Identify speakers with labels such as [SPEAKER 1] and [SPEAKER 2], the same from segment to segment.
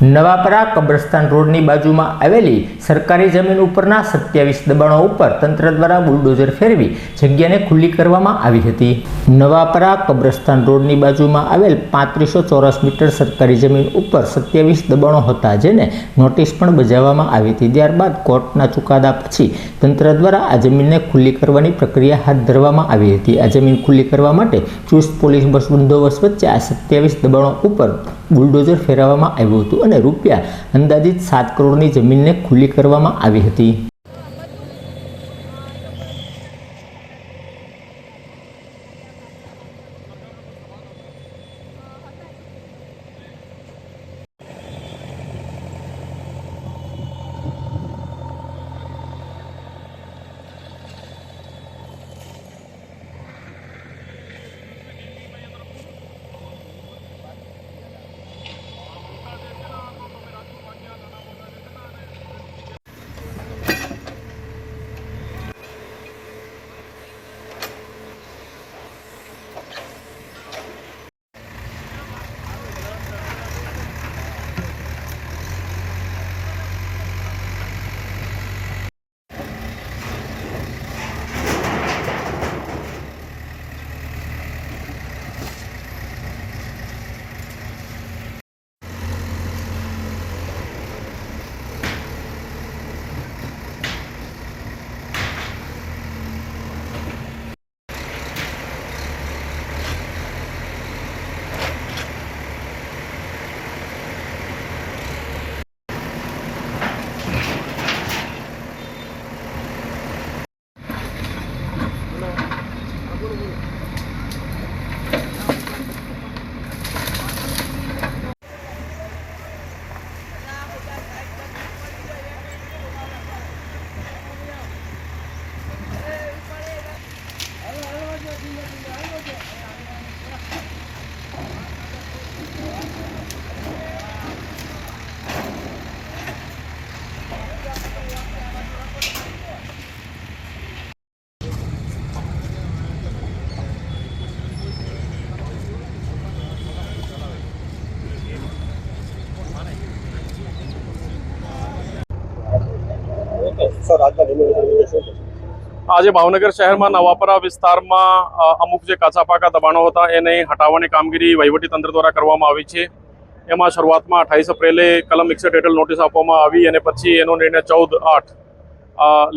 [SPEAKER 1] નવાપરા કબ્રસ્તાન રોડની બાજુમાં આવેલી સરકારી જમીન ઉપરના 27 દબાણો ઉપર તંત્ર દ્વારા બુલડોઝર ફેરવી જગ્યાને ખુલ્લી કરવામાં આવી હતી। નવાપરા કબ્રસ્તાન રોડની બાજુમાં આવેલ 3500 ચોરસ મીટર સરકારી જમીન ઉપર 27 દબાણો હતા, જેને નોટિસ પણ બજાવવામાં આવી હતી। ત્યારબાદ કોર્ટના ચુકાદા પછી તંત્ર દ્વારા આ જમીનને ખુલ્લી કરવાની પ્રક્રિયા હાથ ધરવામાં આવી હતી। આ જમીન ખુલ્લી કરવા માટે ચુસ્ત પોલીસ બંદોબસ્ત વચ્ચે આ 27 દબાણો ઉપર બુલડોઝર ફેરવવામાં આવ્યું હતું અને રૂપિયા અંદાજિત 7 કરોડની જમીનને ખુલ્લી કરવામાં આવી હતી।
[SPEAKER 2] આજે ભાવનગર શહેરમાં નવાપરા વિસ્તારમાં અમુક જે કાચા પાકા દબાણો હતા એને હટાવવાની કામગીરી વહીવટીતંત્ર દ્વારા કરવામાં આવી છે। એમાં શરૂઆતમાં 28 એપ્રિલે કલમ 61 હેઠળ નોટિસ આપવામાં આવી અને પછી એનો નિર્ણય 14/8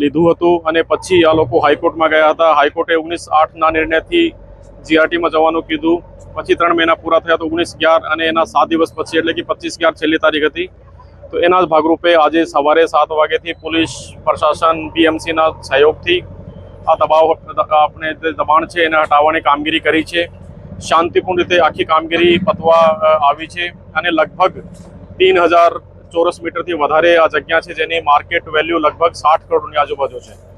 [SPEAKER 2] લીધું હતું અને પછી આ લોકો હાઈકોર્ટમાં ગયા હતા। હાઈકોર્ટે 19/8ના નિર્ણયથી જીઆરટીમાં જવાનું કીધું। પછી 3 મહિના પૂરા થયા તો 19/11 અને એના 7 દિવસ પછી એટલે કે 25/11 છેલ્લી તારીખ હતી। તો એના જ ભાગરૂપે આજે સવારે 7 વાગ્યાથી પોલીસ પ્રશાસન બીએમસીના સહયોગથી આ આપણે જે દબાણ છે એને હટાવવાની કામગીરી કરી છે। શાંતિપૂર્ણ રીતે આખી કામગીરી પતવા આવી છે અને લગભગ 3000 ચોરસ મીટરથી વધારે આ જગ્યા છે, જેની માર્કેટ વેલ્યુ લગભગ 60 કરોડની આજુબાજુ છે।